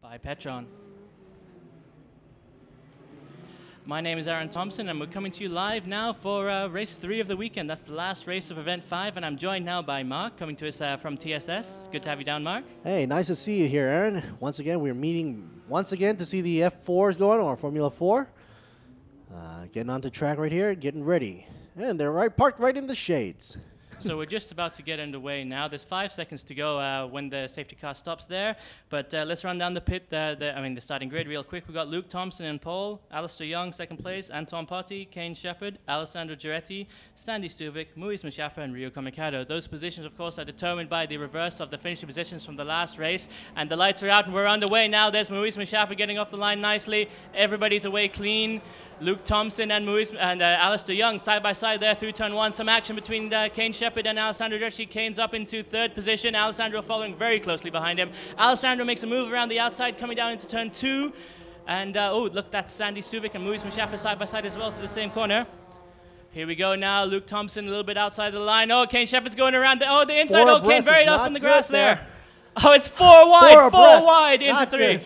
by Petron. My name is Aaron Thompson, and we're coming to you live now for race 3 of the weekend. That's the last race of event 5, and I'm joined now by Mark, coming to us from TSS. Good to have you down, Mark. Hey, nice to see you here, Aaron. Once again, we're meeting once again to see the F4s going, or Formula 4. Getting onto track right here, getting ready. And they're parked right in the shades. So we're just about to get underway now. There's 5 seconds to go when the safety car stops there. But let's run down the the starting grid real quick. We've got Luke Thompson in pole, Alistair Young second place, Anton Potty, Kane Shepherd, Alessandro Ghiretti, Sandy Stuvik, Muiz Mashaffer, and Ryo Kamikado. Those positions, of course, are determined by the reverse of the finishing positions from the last race. And the lights are out, and we're underway now. There's Muiz Mashaffer getting off the line nicely. Everybody's away clean. Luke Thompson and Alistair Young side by side there through turn 1. Some action between Kane Shepherd and Alessandro Ghiretti. Kane's up into 3rd position. Alessandro following very closely behind him. Alessandro makes a move around the outside, coming down into turn 2. And oh, look, that's Sandy Stuvik and Muiz Mashaffer side by side as well through the same corner. Here we go now. Luke Thompson a little bit outside the line. Oh, Kane Shepherd's going around the inside. Oh, Kane buried up in the grass there. Oh, it's 4 wide, 4 wide into 3.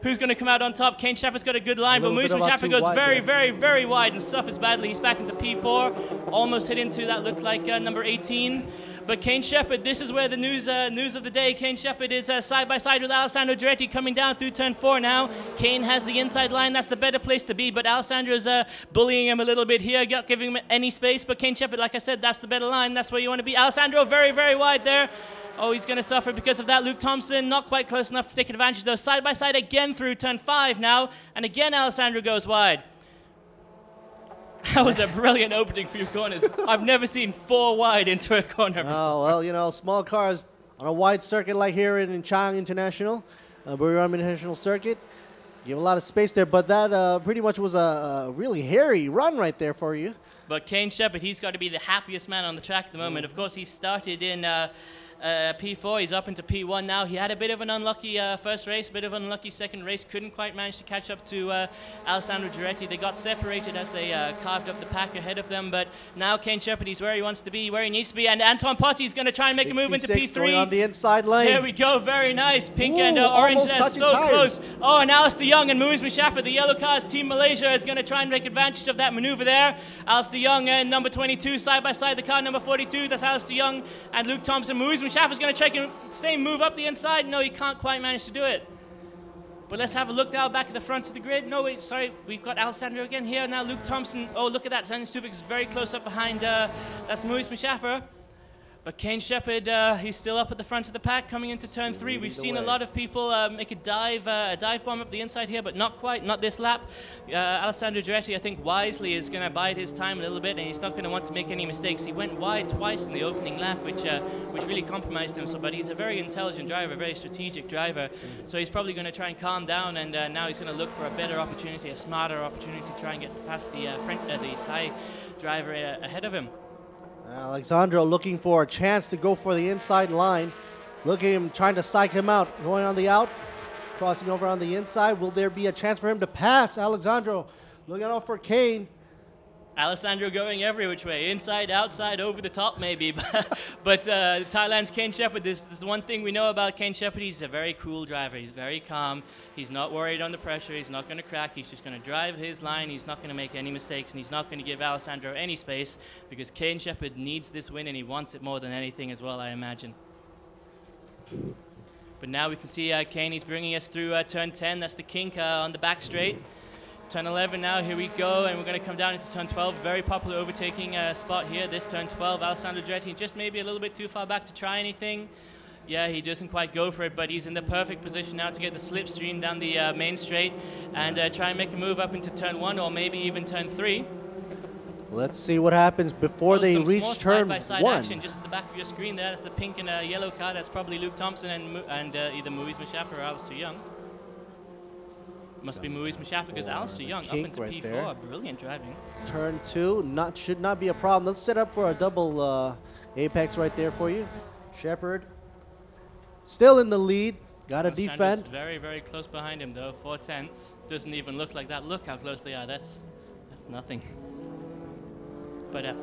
Who's going to come out on top? Kane Shepherd's got a good line, but Muiz Mashaffer goes very wide and suffers badly. He's back into P4, almost hit into that looked like number 18. But Kane Shepherd, this is where the news of the day. Kane Shepherd is side by side with Alessandro Ghiretti coming down through turn 4 now. Kane has the inside line. That's the better place to be, but Alessandro's bullying him a little bit here, not giving him any space. But Kane Shepherd, like I said, that's the better line. That's where you want to be. Alessandro very wide there. Oh, he's going to suffer because of that. Luke Thompson, not quite close enough to take advantage, though. Side by side again through turn 5 now. And again, Alessandro goes wide. That was a brilliant opening few corners. I've never seen 4 wide into a corner before. Oh, well, you know, small cars on a wide circuit like here in Chang International, Buriram International Circuit. Give a lot of space there, but that pretty much was a really hairy run right there for you. But Kane Shepherd, he's got to be the happiest man on the track at the moment. Of course, he started in P4, he's up into P1 now. He had a bit of an unlucky first race, a bit of an unlucky second race, couldn't quite manage to catch up to Alessandro Ghiretti. They got separated as they carved up the pack ahead of them, but now Kane Shepherd, he's where he wants to be, where he needs to be, and Anton Potty is going to try and make a move into P3. Going on the inside lane. There we go, very nice. Pink and orange there, so close. Oh, and Alistair Young and Muiz Mashaffer, the yellow cars, Team Malaysia, is going to try and make advantage of that maneuver there. Alistair Young and number 22 side by side, the car number 42, that's Alistair Young and Luke Thompson. Muiz Mashaffer's going to try the same move up the inside. No, he can't quite manage to do it. But let's have a look now back at the front of the grid. No, wait, sorry, we've got Alessandro again here. Now Luke Thompson. Oh, look at that. Sandy Stuvik is very close up behind. That's Muiz Mashaffer. But Kane Shepherd, he's still up at the front of the pack coming into turn 3. We've seen a lot of people make a dive bomb up the inside here, but not quite, not this lap. Alessandro Ghiretti, I think wisely, is going to bide his time a little bit, and he's not going to want to make any mistakes. He went wide twice in the opening lap, which really compromised him. So, but he's a very intelligent driver, a very strategic driver. So he's probably going to try and calm down, and now he's going to look for a better opportunity, a smarter opportunity to try and get past the Thai driver ahead of him. Alessandro looking for a chance to go for the inside line. Look at him trying to psych him out. Going on the out, crossing over on the inside. Will there be a chance for him to pass? Alessandro looking out for Kane. Alessandro going every which way, inside, outside, over the top maybe. But Thailand's Kane Shepherd, this is one thing we know about Kane Shepherd. He's a very cool driver. He's very calm. He's not worried on the pressure. He's not going to crack. He's just going to drive his line. He's not going to make any mistakes, and he's not going to give Alessandro any space, because Kane Shepherd needs this win, and he wants it more than anything as well, I imagine. But now we can see Kane, he's bringing us through turn 10. That's the kink on the back straight. Turn 11 now, here we go, and we're going to come down into turn 12. Very popular overtaking spot here, this turn 12. Alessandro Ghiretti just maybe a little bit too far back to try anything. Yeah, he doesn't quite go for it, but he's in the perfect position now to get the slipstream down the main straight and try and make a move up into turn 1 or maybe even turn 3. Let's see what happens before they reach turn 1. Side-by-side action just at the back of your screen there. That's the pink and yellow car. That's probably Luke Thompson and either Muiz Mashaffer or Alistair Young. Must be Muiz Mashaffer because Alistair Young up into P4. There. Brilliant driving. Turn 2 should not be a problem. Let's set up for a double apex right there for you. Shepherd still in the lead. Got to defend. Very close behind him though. 4/10. Doesn't even look like that. Look how close they are. That's nothing. But a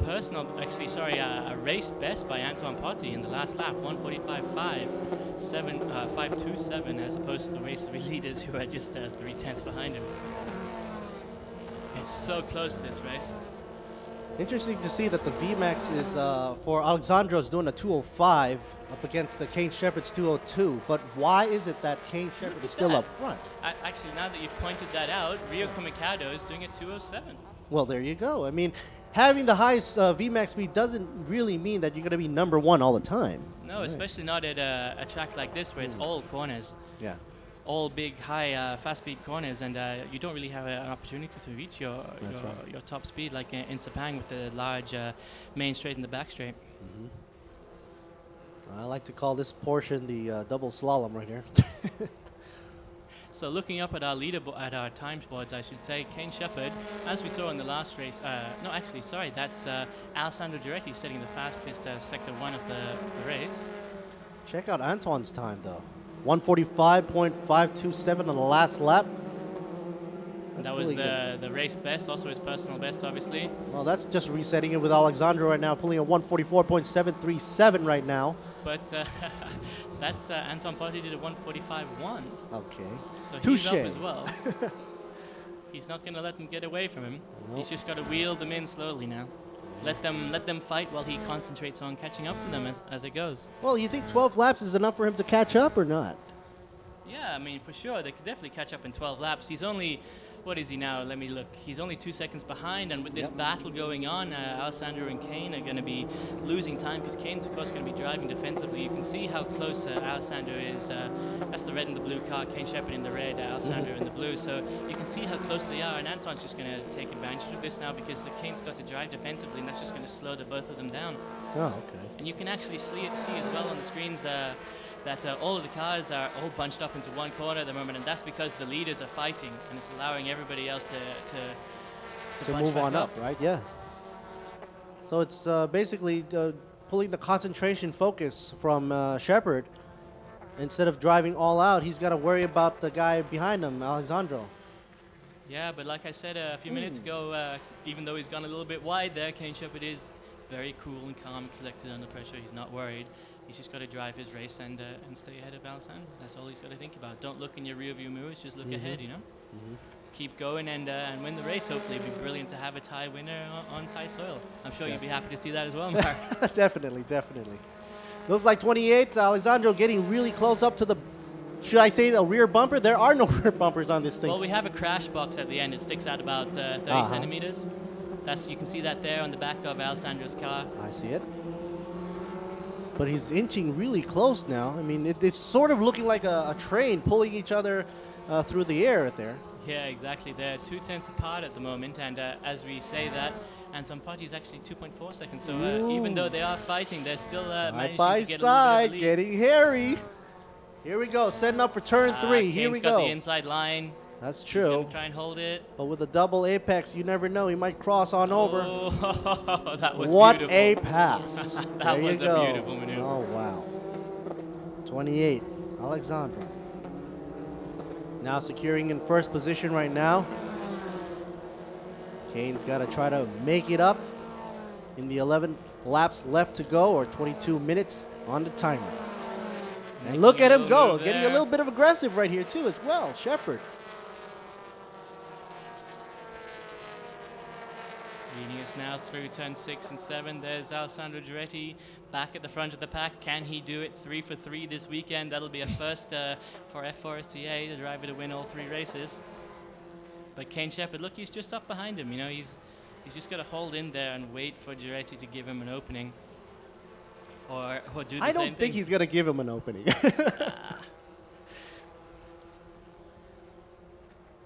race best by Anton Potty in the last lap, 1:45.527, as opposed to the race leaders who are just 3/10 behind him. It's so close, this race. Interesting to see that the VMAX is for Alexandro's doing a 2:05 up against the Kane Shepherd's 2:02. But why is it that Kane Shepherd is still up front? Actually, now that you've pointed that out, Rio Comicado is doing a 2:07. Well, there you go. I mean, having the highest VMAX speed doesn't really mean that you're going to be number one all the time. No, especially not at a track like this where it's all corners. Yeah. All big, high, fast-speed corners, and you don't really have an opportunity to reach your top speed like in Sepang with the large main straight and the back straight. I like to call this portion the double slalom right here. So looking up at our at our times boards, I should say, Kane Shepherd, as we saw in the last race, no, actually, sorry, that's Alessandro Ghiretti setting the fastest sector 1 of the race. Check out Anton's time, though. 1:45.527 on the last lap. That was the race best, also his personal best, obviously. Well, that's just resetting it with Alexandro right now, pulling a 1:44.737 right now. But that's Anton Potty did a 1:45.1. Okay. So Touché. he's up as well. He's not going to let them get away from him. Nope. He's just got to wheel them in slowly now. Let them fight while he concentrates on catching up to them as it goes. Well, you think 12 laps is enough for him to catch up or not? Yeah, I mean, for sure, they could definitely catch up in 12 laps. He's only, what is he now? Let me look. He's only 2 seconds behind, and with this battle going on, Alessandro and Kane are going to be losing time because Kane's, of course, going to be driving defensively. You can see how close Alessandro is. That's the red and the blue car, Kane Shepherd in the red, Alessandro in the blue. So you can see how close they are, and Anton's just going to take advantage of this now because Kane's got to drive defensively, and that's just going to slow the both of them down. Oh, okay. And you can actually see as well on the screens that all of the cars are all bunched up into one corner at the moment, and that's because the leaders are fighting, and it's allowing everybody else to move on up, right? Yeah. So it's basically pulling the concentration focus from Shepherd. Instead of driving all out, he's got to worry about the guy behind him, Alexandro. Yeah, but like I said a few minutes ago, even though he's gone a little bit wide there, Kane Shepherd is very cool and calm, collected under pressure. He's not worried. He's just got to drive his race and stay ahead of Alessandro. That's all he's got to think about. Don't look in your rearview mirrors, just look ahead, you know? Keep going and win the race, hopefully. It'd be brilliant to have a Thai winner on Thai soil. I'm sure you'd be happy to see that as well, Mark. Definitely, definitely. Looks like 28, Alessandro getting really close up to the, should I say the rear bumper? There are no rear bumpers on this thing. Well, we have a crash box at the end. It sticks out about 30 centimeters. You can see that there on the back of Alessandro's car. I see it. But he's inching really close now. I mean, it's sort of looking like a train pulling each other through the air right there. Yeah, exactly. They're 2/10 apart at the moment, and as we say that, Anton Potty is actually 2.4 seconds. So even though they are fighting, they're still managing to get a little bit of a lead. Getting hairy. Here we go, setting up for turn 3. Here we Kane's got go. the inside line. That's true. He's gonna try and hold it. But with a double apex, you never know. He might cross on over. Oh, that was what beautiful. a pass. That was a beautiful maneuver. Oh, wow. 28, Alexandro. Now securing in first position right now. Kane's got to try to make it up in the 11 laps left to go, or 22 minutes on the timer. And look at him go, getting a little bit of aggressive right here too as well, Shepherd. Leading us now through turn 6 and 7. There's Alessandro Ghiretti back at the front of the pack. Can he do it 3 for 3 this weekend? That'll be a first for F4SEA, the driver to win all 3 races. But Kane Shepherd, look, he's just up behind him. You know, he's just got to hold in there and wait for Ghiretti to give him an opening. Or do the same thing. I don't think he's going to give him an opening.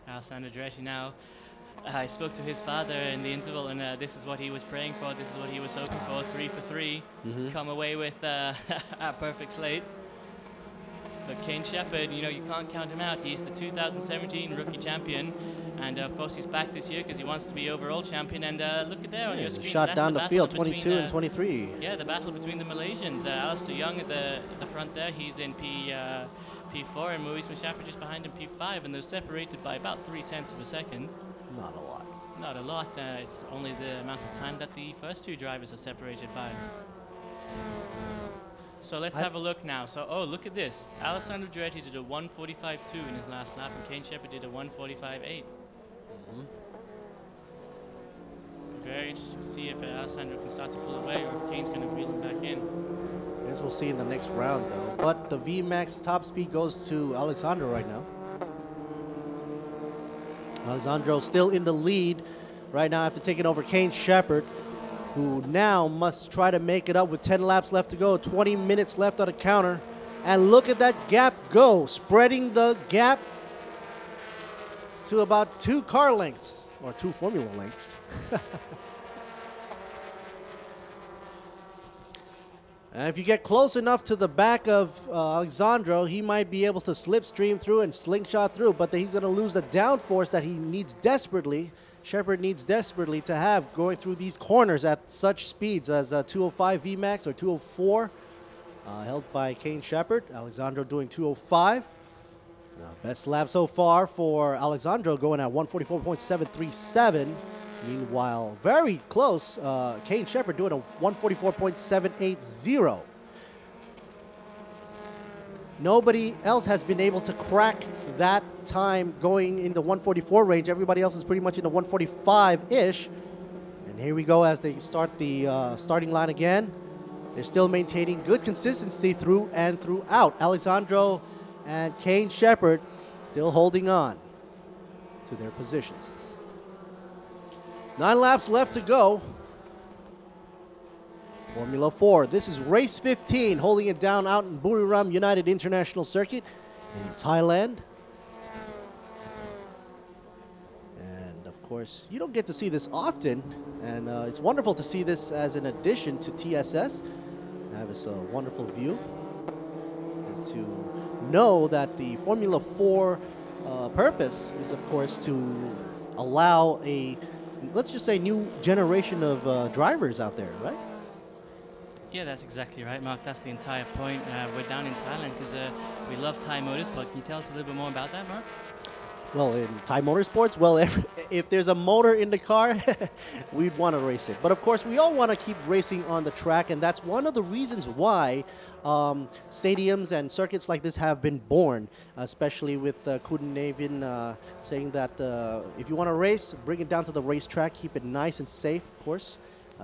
Alessandro Ghiretti now. I spoke to his father in the interval, and this is what he was praying for. This is what he was hoping for. 3 for 3. Come away with a perfect slate. But Kane Shepherd, you know, you can't count him out. He's the 2017 rookie champion. And of course, he's back this year because he wants to be overall champion. And look at there on your screen. Shot down the field, 22 and 23. Yeah, the battle between the Malaysians. Alistair Young at the front there. He's in P4, and Maurice Mushaffer just behind him, P5. And they're separated by about 0.3 of a second. Not a lot. not a lot. It's only the amount of time that the first two drivers are separated by. So let's have a look now. So, oh, look at this. Alessandro Ghiretti did a 1:45.2 in his last lap, and Kane Shepherd did a 1:45.8. Very interesting to see if Alessandro can start to pull away or if Kane's going to reel him back in. As we'll see in the next round, though. But the VMAX top speed goes to Alessandro right now. Alessandro still in the lead right now after taking over Kane Shepherd, who now must try to make it up with 10 laps left to go, 20 minutes left on the counter. And look at that gap go, spreading the gap to about 2 car lengths, or 2 Formula lengths. And if you get close enough to the back of Alessandro, he might be able to slipstream through and slingshot through, but he's going to lose the downforce that he needs desperately. Shepherd needs desperately to have going through these corners at such speeds as 205 VMAX or 204, held by Kane Shepherd. Alessandro doing 205. Best lap so far for Alessandro, going at 144.737. Meanwhile, very close, Kane Shepherd doing a 144.780. Nobody else has been able to crack that time going in the 144 range. Everybody else is pretty much in the 145-ish. And here we go as they start the starting line again. They're still maintaining good consistency through and throughout. Alessandro and Kane Shepherd still holding on to their positions. 9 laps left to go. Formula 4. This is race 15, holding it down out in Buriram United International Circuit in Thailand. And of course, you don't get to see this often, and it's wonderful to see this as an addition to TSS. Have this wonderful view, and to know that the Formula 4 purpose is, of course, to allow a, let's just say, new generation of drivers out there, right? Yeah, that's exactly right, Mark. That's the entire point. We're down in Thailand because we love Thai motorsport. Can you tell us a little bit more about that, Mark? Well, in Thai motorsports, well, if there's a motor in the car, we'd want to race it. But of course, we all want to keep racing on the track, and that's one of the reasons why stadiums and circuits like this have been born, especially with Kun Navin saying that if you want to race, bring it down to the racetrack, keep it nice and safe, of course,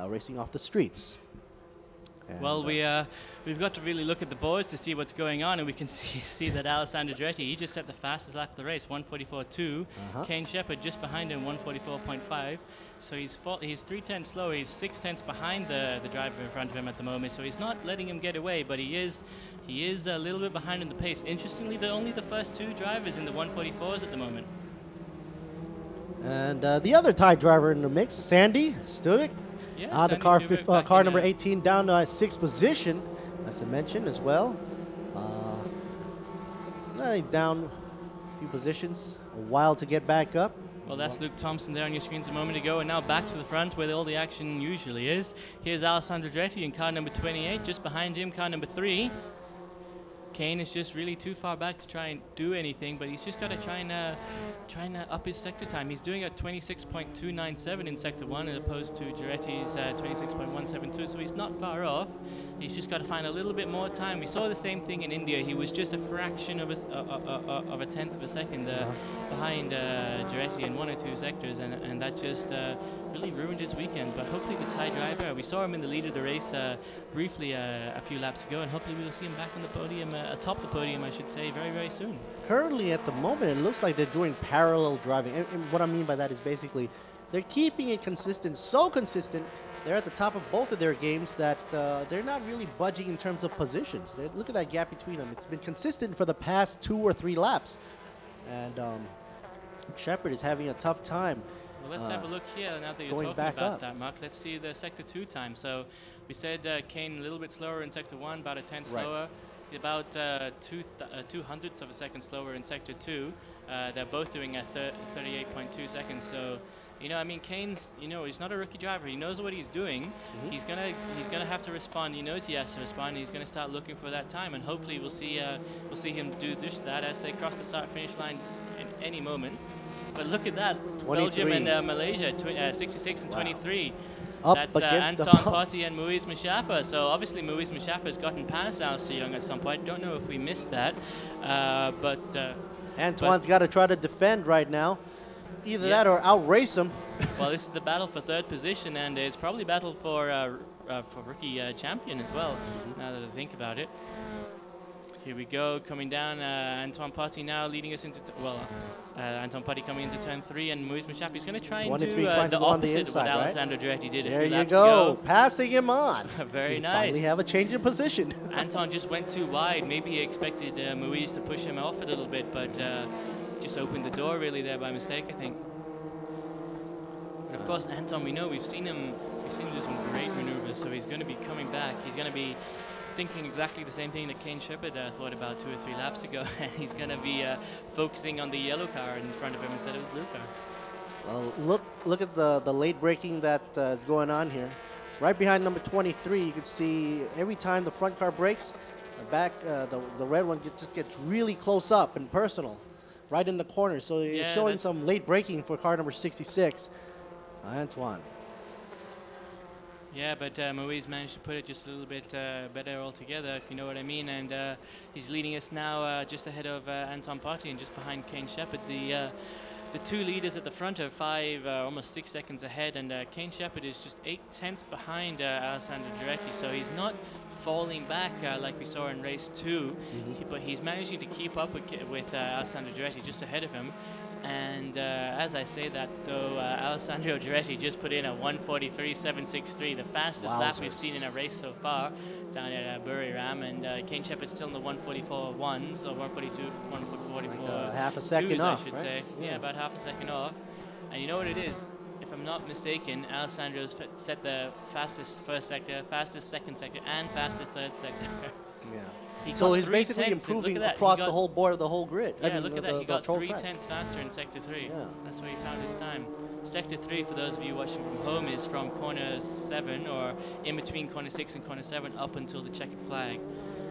racing off the streets. And well, we've got to really look at the boards to see what's going on, and we can see that Alessandro Ghiretti, he just set the fastest lap of the race, 1:44.2. Kane Shepherd just behind him, 1:44.5. So he's 3/10 slower. He's 6/10 behind the driver in front of him at the moment. So he's not letting him get away, but he is a little bit behind in the pace. Interestingly, they're only the first 2 drivers in the 144s at the moment. And the other Thai driver in the mix, Sandy Stuvik. Yeah, the car number 18 down to 6th position, as I mentioned as well. He's down a few positions, a while to get back up. Well, that's Luke Thompson there on your screens a moment ago, and now back to the front where all the action usually is. Here's Alessandro Ghiretti in car number 28, just behind him, car number 3. Kane is just really too far back to try and do anything, but he's just got to try and up his sector time. He's doing a 26.297 in sector 1 as opposed to Ghiretti's 26.172, so he's not far off. He's just got to find a little bit more time. We saw the same thing in India. He was just a fraction of a tenth of a second behind Ghiretti in 1 or 2 sectors, and that just really ruined his weekend. But hopefully the Thai driver, we saw him in the lead of the race briefly a few laps ago, and hopefully we'll see him back on the podium, atop the podium, I should say, very, very soon. Currently, at the moment, it looks like they're doing parallel driving. And what I mean by that is basically they're keeping it consistent, so consistent, they're at the top of both of their games that they're not really budging in terms of positions. Look at that gap between them. It's been consistent for the past 2 or 3 laps. And Shepherd is having a tough time. Well, let's have a look here now that you're talking about that, Mark. Let's see the sector 2 time. So we said Kane a little bit slower in sector 1, about a tenth slower. About 2/100ths of a second slower in sector 2. They're both doing at 38.2 seconds. So, you know, I mean, Kane's, you know, he's not a rookie driver. He knows what he's doing. He's gonna have to respond. He knows he has to respond. He's gonna start looking for that time, and hopefully we'll see him do that as they cross the start-finish line in any moment. But look at that, 23. Belgium and Malaysia, 66 and 23. Up That's against the Anton bump. Potty and Muiz Mustafa. So obviously Muiz Mustafa has gotten past Alistair Young at some point. Don't know if we missed that, Antoine's got to try to defend right now. Either Yeah. that or outrace him. well, this is the battle for third position, and it's probably battle for rookie champion as well. Now that I think about it. Here we go, coming down. Anton Potty now leading us into Anton Potty coming into turn 3, and Muiz Mustafa is going to try and 23 do trying the to go on the opposite inside, of what right? Alessandro Ghiretti did a There few you laps go, ago. passing him on. Very We nice. finally have a change in position. Anton just went too wide. Maybe he expected Muiz to push him off a little bit, but just opened the door really there by mistake, I think. But of course, Anton, we know we've seen him do some great maneuvers, so he's going to be coming back. He's going to be thinking exactly the same thing that Kane Shepherd thought about 2 or 3 laps ago, and he's going to be focusing on the yellow car in front of him instead of the blue car. Well, look at the late braking that is going on here. Right behind number 23, you can see every time the front car brakes, the red one just gets really close up and personal, right in the corner. So Yeah, it's showing some late braking for car number 66, Antoine. Yeah, but Muiz managed to put it just a little bit better altogether, if you know what I mean. And he's leading us now just ahead of Anton Potty and just behind Kane Shepherd. The 2 leaders at the front are 5, almost 6 seconds ahead, and Kane Shepherd is just 8/10 behind Alessandro Ghiretti. So he's not falling back like we saw in race 2, but he's managing to keep up with Alessandro Ghiretti just ahead of him. And as I say that, though, Alessandro Ghiretti just put in a 1:43.763, the fastest lap we've seen in a race so far down at Buriram. And Kane Shepherd's still in the 1:44.1s, or 1:42, 1:44. Like half a second 2s, off, I should right? say. Yeah, about half a second off. And you know what it is? If I'm not mistaken, Alessandro's set the fastest first sector, fastest second sector, and fastest third sector. Yeah. He So got he's 3 basically tenths, and look improving at that, across he the got- whole board of the whole grid. I Yeah, mean, look at the- that. He the got whole 3 track. tenths faster in Sector 3. Yeah. That's where he found his time. Sector 3, for those of you watching from home, is from corner 7, or in between corner 6 and corner 7, up until the checkered flag.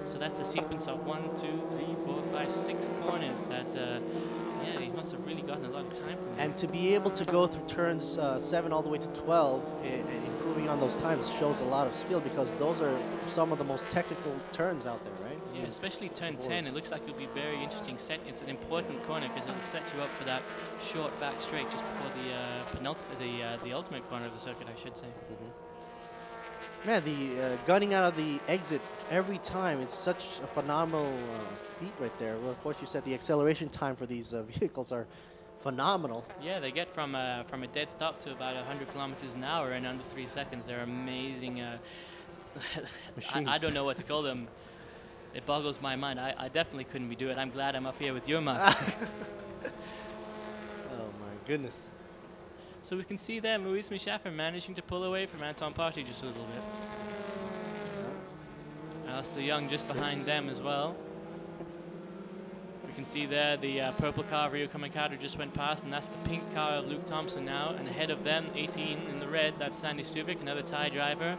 So that's a sequence of 1, 2, 3, 4, 5, 6 corners that, yeah, he must have really gotten a lot of time from And to be able to go through turns 7 all the way to 12 and improving on those times shows a lot of skill, because those are some of the most technical turns out there, right? Yeah, especially turn 10. It looks like it'll be very interesting set. It's an important corner because it'll set you up for that short back straight just before the ultimate corner of the circuit, I should say. Man, the gunning out of the exit every time, it's such a phenomenal feat right there. Well, of course, you said the acceleration time for these vehicles are phenomenal. Yeah, they get from a dead stop to about 100 kilometers an hour in under 3 seconds. They're amazing. Machines. I don't know what to call them. It boggles my mind. I definitely couldn't do it. I'm glad I'm up here with you, Mark. Oh my goodness. So we can see there Muiz Mustafa managing to pull away from Anton Potty just a little bit. Alistair Young just behind them as well. We can see there the purple car of Rio Kamikaze just went past, and that's the pink car of Luke Thompson now. And ahead of them, 18 in the red, that's Sandy Stuvik, another Thai driver.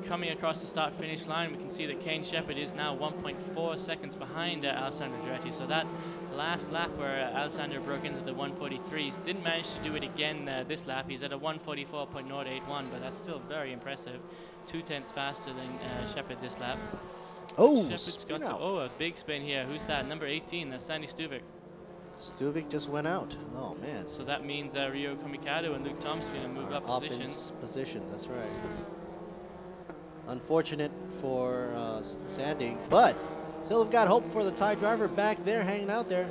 Coming across the start-finish line, we can see that Kane Shepherd is now 1.4 seconds behind Alessandro Ghiretti. So that last lap where Alessandro broke into the 143s, didn't manage to do it again this lap. He's at a 144.081, but that's still very impressive. 2 tenths faster than Shepherd this lap. Oh, Shepherd's spin got to, out. oh, a big spin here. Who's that? Number 18, that's Sandy Stuvik. Stuvik just went out. Oh, man. So that means Rio Kamikaze and Luke Thompson are going to move up Up in positions. positions, that's right. Unfortunate for Sandy, but still have got hope for the Thai driver back there, hanging out there.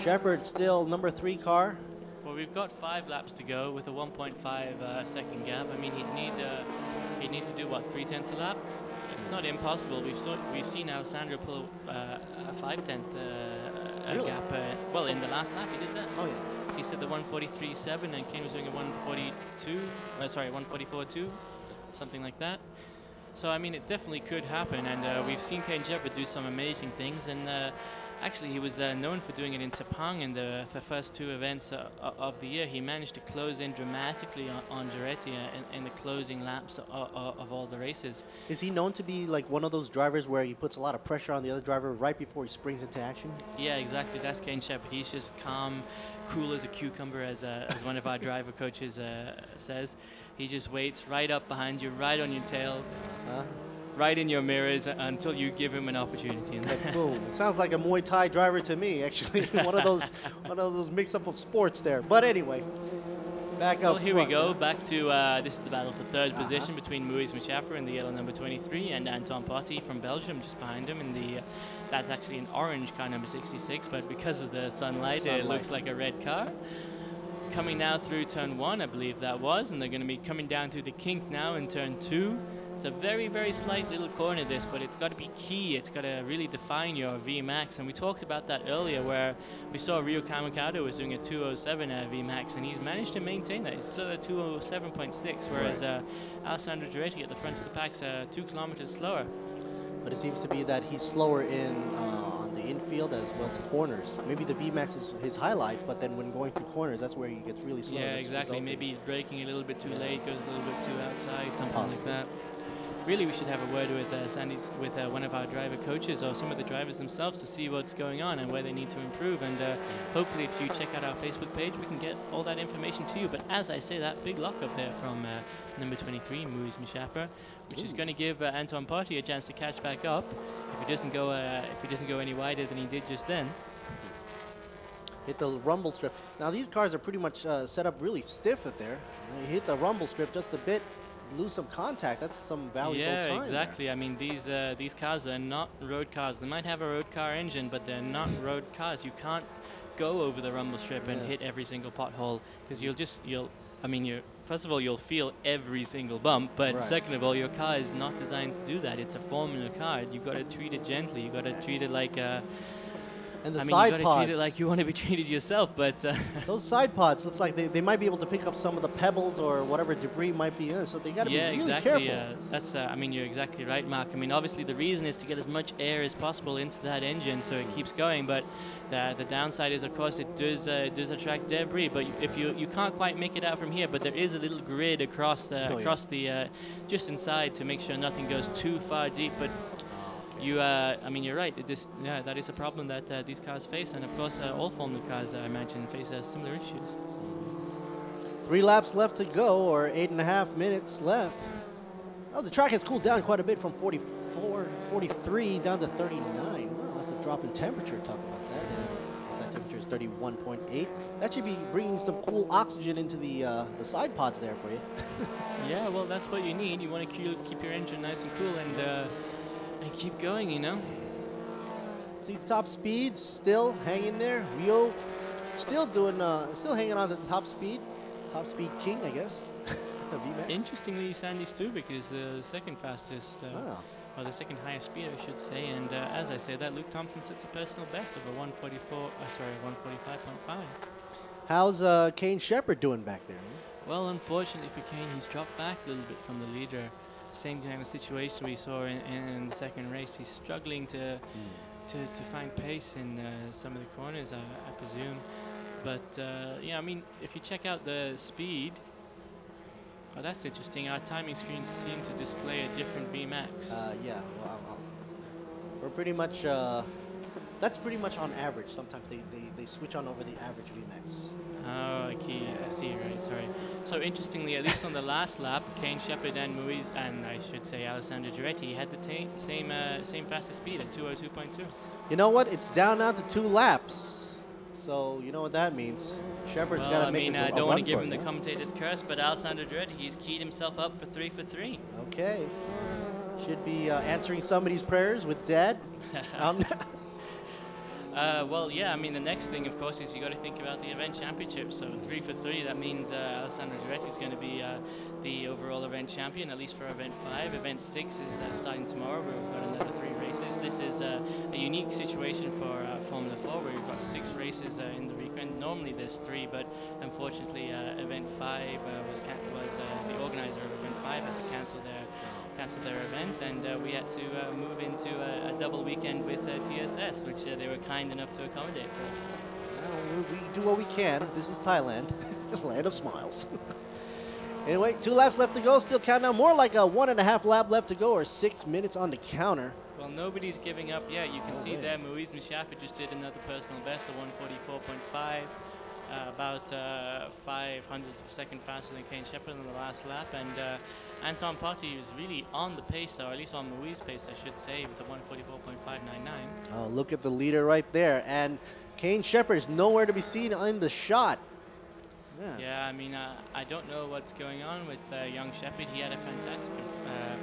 Shepherd still number 3 car. Well, we've got 5 laps to go with a 1.5 second gap. I mean, he'd need to do what, 3 tenths a lap? It's not impossible. We've seen Alessandro pull a 5/10 Really? gap. Well, in the last lap he did that. Oh yeah. He said the 143.7 and Kane was doing a 144.2, something like that. So I mean, it definitely could happen, and we've seen Kane Shepherd do some amazing things, and Actually, he was known for doing it in Sepang in the first 2 events of the year. He managed to close in dramatically on Ghiretti in the closing laps of all the races. Is he known to be like one of those drivers where he puts a lot of pressure on the other driver right before he springs into action? Yeah, exactly. That's Ghiretti and Shepherd. He's just calm, cool as a cucumber, as one of our driver coaches says. He just waits right up behind you, right on your tail. Right in your mirrors until you give him an opportunity. Boom! It sounds like a Muay Thai driver to me, actually. one of those mix-up of sports there. But anyway, back up. Well, here we go. Back to this is the battle for 3rd position between Ghiretti and Shepherd in the yellow number 23 and Anton Potty from Belgium just behind him in the. That's actually an orange car number 66, but because of the sunlight, it looks like a red car. Coming now through turn 1, I believe that was, and they're going to be coming down through the kink now in turn 2. It's a very, very slight little corner, this, but it's got to be key. It's got to really define your VMAX. And we talked about that earlier where we saw Ryo Kamikado was doing a 207 VMAX, and he's managed to maintain that. He's still at 207.6, whereas Alessandro Ghiretti at the front of the pack's 2 kilometers slower. But it seems to be that he's slower on the infield as well as corners. Maybe the VMAX is his highlight, but then when going through corners, that's where he gets really slow. Yeah, exactly. Maybe he's braking a little bit too late, goes a little bit too outside, something like that. Really, we should have a word with one of our driver coaches or some of the drivers themselves to see what's going on and where they need to improve. And hopefully, if you check out our Facebook page, we can get all that information to you. But as I say, that big lock up there from number 23, Ghiretti and Shepherd, which is going to give Anton Potty a chance to catch back up if he doesn't go any wider than he did just then. Hit the rumble strip. Now these cars are pretty much set up really stiff at there. You hit the rumble strip just a bit, lose some contact. That's some valuable time. Yeah, exactly. There. I mean, these cars, they're not road cars. They might have a road car engine, but they're not road cars. You can't go over the rumble strip and hit every single pothole because first of all, you'll feel every single bump, but second of all, your car is not designed to do that. It's a Formula car. You've got to treat it gently. You've got to treat it like and the you side got to pods. treat it like you want to be treated yourself, but those side pods looks like they might be able to pick up some of the pebbles or whatever debris might be in, so they got to be really careful. That's you're exactly right, Mark. I mean, obviously the reason is to get as much air as possible into that engine so it keeps going, but the downside is, of course, it does attract debris. But if you can't quite make it out from here, but there is a little grid across the just inside to make sure nothing goes too far deep. But you're right. That is a problem that these cars face, and of course, all Formula cars, I imagine, face similar issues. 3 laps left to go, or 8.5 minutes left. Oh, the track has cooled down quite a bit from 44, 43 down to 39. Well, that's a drop in temperature. Talk about that. Inside temperature is 31.8. That should be bringing some cool oxygen into the side pods there for you. Yeah, well, that's what you need. You want to keep your engine nice and cool and keep going, you know. See the top speed still hanging there. Ryo still hanging on to the top speed king, I guess. Interestingly, Sandy Stubik is the second fastest, or the second highest speed, I should say. And as I say that, Luke Thompson sets a personal best of a 145.5. How's Kane Shepherd doing back there? Well, unfortunately for Kane, he's dropped back a little bit from the leader. Same kind of situation we saw in the second race. He's struggling to find pace in some of the corners, I presume. But yeah, I mean, if you check out the speed, oh, that's interesting. Our timing screens seem to display a different VMAX. Yeah, well, we're pretty much. That's pretty much on average. Sometimes they switch on over the average VMAX. Oh, okay. Yeah. I see. Right. Sorry. So interestingly, at least on the last lap, Kane Shepherd and Muiz, and I should say Alessandro Ghiretti, had the same fastest speed at 202.2. You know what? It's down now to 2 laps. So you know what that means. Shepherd's got to make a run. I don't want to give him the commentator's curse, but Alessandro Ghiretti, he's keyed himself up for 3 for 3. Okay. Should be answering somebody's prayers with Dad. Well, yeah, I mean, the next thing, of course, is you got to think about the event championship. So 3 for 3, that means Alessandro Ghiretti is going to be the overall event champion, at least for event 5. Event 6 is starting tomorrow. We've got another 3 races. This is a unique situation for Formula 4, where we've got 6 races in the weekend. Normally there's 3, but unfortunately, event 5 was the organizer of event 5 had to cancel their cancel their event, and we had to move into a double weekend with TSS, which they were kind enough to accommodate for us. Well, we do what we can. This is Thailand, land of smiles. Anyway, 2 laps left to go. Still counting down. More like a 1.5 lap left to go, or 6 minutes on the counter. Well, nobody's giving up yet. You can see there, Moise Mishaffer just did another personal best of 144.5. About 0.05 of a second faster than Kane Shepherd in the last lap, and Anton Potty was really on the pace, or at least on Moise's pace, I should say, with the 144.599. Oh, look at the leader right there, and Kane Shepherd is nowhere to be seen in the shot. Yeah, I mean, I don't know what's going on with young Shepherd. He had a fantastic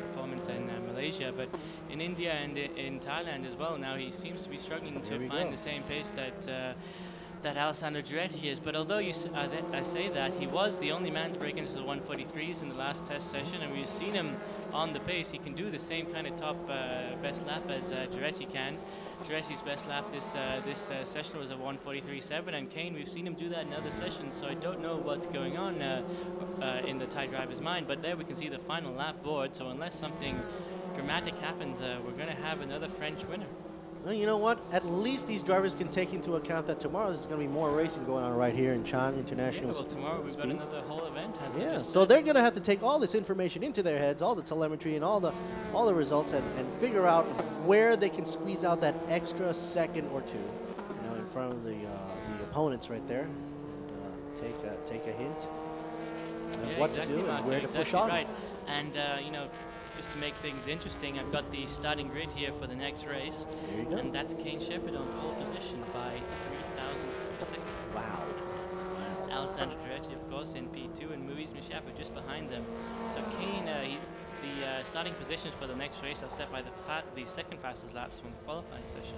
performance in Malaysia, but in India and in Thailand as well, now he seems to be struggling to find the same pace that Alessandro Ghiretti is. But although I say that, he was the only man to break into the 143s in the last test session, and we've seen him on the pace. He can do the same kind of top best lap as Ghiretti can. Ghiretti's best lap this session was a 143.7, and Kane, we've seen him do that in other sessions, so I don't know what's going on in the Thai driver's mind. But there we can see the final lap board, so unless something dramatic happens, we're going to have another French winner. Well, you know what? At least these drivers can take into account that tomorrow there's going to be more racing going on right here in Chang International. Well, tomorrow we've got another whole event. Yeah, so they're going to have to take all this information into their heads, all the telemetry and all the results, and figure out where they can squeeze out that extra second or two, you know, in front of the opponents right there, and take a hint of what to do and where to push on. Right. And you know, just to make things interesting, I've got the starting grid here for the next race. There you go. And that's Kane Shepherd on pole position by 3,000 of a second. Wow. Alessandro Ghiretti, of course, in P2, and Moise Mishaffer just behind them. So Kane, the starting positions for the next race are set by the second fastest laps from the qualifying session.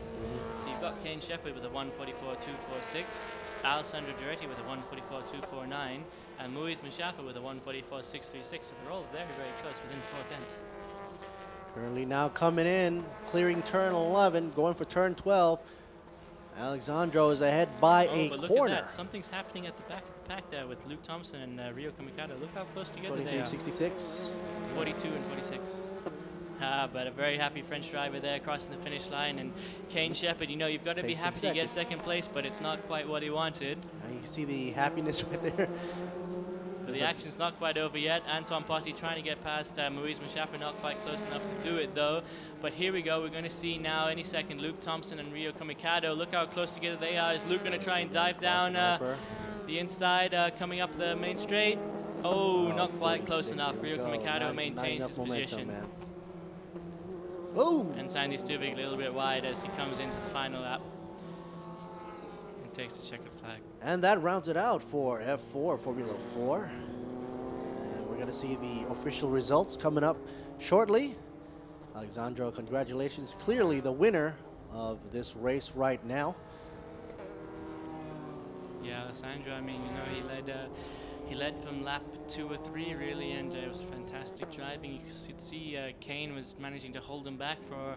So you've got Kane Shepherd with a 144.246, Alessandro Ghiretti with a 144.249, and Moise Mishaffer with a 144.636. So they're all very, very close, within 4/10. Currently now coming in, clearing turn 11, going for turn 12. Alexandro is ahead by a but look corner. at that. Something's happening at the back of the pack there with Luke Thompson and Rio Kamikado. Look how close together they are. 23.66. 42 and 46. But a very happy French driver there crossing the finish line. And Kane Shepherd, you know, you've got to be happy to get second place, but it's not quite what he wanted. You see the happiness right there. But the action's not quite over yet. Anton Potty trying to get past Moise Mishaffer, not quite close enough to do it though. But here we go, we're going to see now any second Luke Thompson and Rio Kamikado. Look how close together they are. Is Luke going to try and dive down the inside, coming up the main straight? Oh, not quite close enough. Rio Kamikado maintains his position. Man. Oh! And Sandy Stuvik a little bit wide as he comes into the final lap and takes the checkered flag. And that rounds it out for F4 Formula 4. And we're going to see the official results coming up shortly. Alexandro, congratulations. Clearly the winner of this race right now. Yeah, Alessandro, I mean, you know, he led from lap 2 or 3 really, and it was fantastic driving. You could see Kane was managing to hold him back for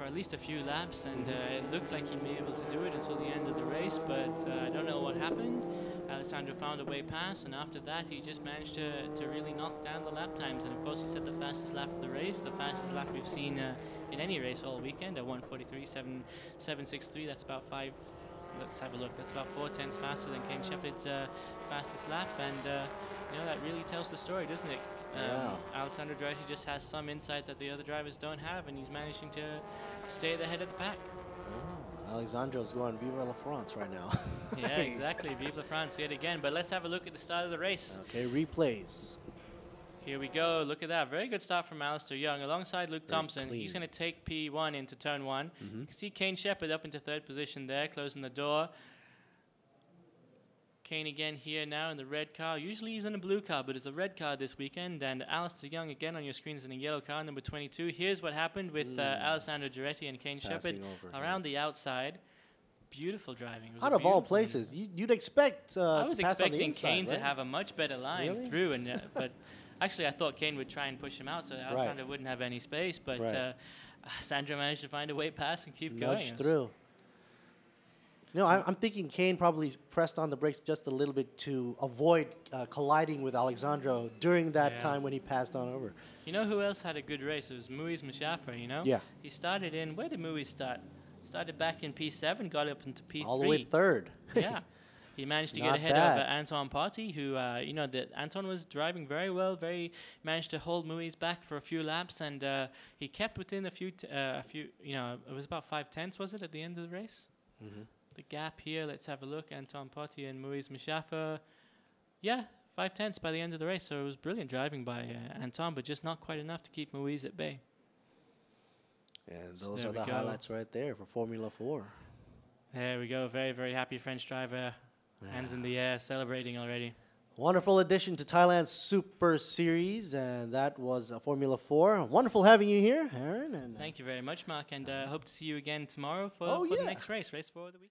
at least a few laps, and it looked like he'd be able to do it until the end of the race, but I don't know what happened. Alessandro found a way past, and after that he just managed to really knock down the lap times, and of course he set the fastest lap of the race, the fastest lap we've seen in any race all weekend, at 1:43.763. That's about 5. Let's have a look. That's about 4/10 faster than Kane Shepherd's fastest lap, and you know, that really tells the story, doesn't it? Alessandro Ghiretti just has some insight that the other drivers don't have, and he's managing to stay at the head of the pack. Oh, Alessandro's going Vive la France right now. Yeah, exactly. Vive la France yet again. But let's have a look at the start of the race. Okay, replays. Here we go. Look at that. Very good start from Alistair Young alongside Luke Thompson. He's going to take P1 into turn 1. You can see Kane Shepherd up into 3rd position there, closing the door. Kane again here now in the red car. Usually he's in a blue car, but it's a red car this weekend. And Alistair Young again on your screens in a yellow car, number 22. Here's what happened with Alessandro Ghiretti and Kane Shepherd around the outside. Beautiful driving. Out of all places, you'd expect I was expecting inside, Kane right? to have a much better line through, and but actually I thought Kane would try and push him out so Alessandro wouldn't have any space. But Alessandro managed to find a way past and keep going. Nudge through. No, I'm thinking Kane probably pressed on the brakes just a little bit to avoid colliding with Alexandro during that time when he passed on over. You know who else had a good race? It was Muiz Mashaffer, you know? Yeah. He started in, where did Muiz start? Started back in P7, got up into P3. All the way third. Yeah. He managed to get ahead of Anton Party, who, you know, Anton was driving very well, managed to hold Muiz back for a few laps, and he kept within a few, you know, it was about 5/10, was it, at the end of the race? Mm-hmm. The gap here, let's have a look. Anton Party and Muiz Mashaffer. Yeah, 5/10 by the end of the race, so it was brilliant driving by Anton, but just not quite enough to keep Muiz at bay. And those are the highlights right there for Formula 4. There we go. Very, very happy French driver. Hands in the air, celebrating already. Wonderful addition to Thailand's Super Series, and that was Formula 4. Wonderful having you here, Aaron. And thank you very much, Mark, and hope to see you again tomorrow for the next race 4 of the weekend.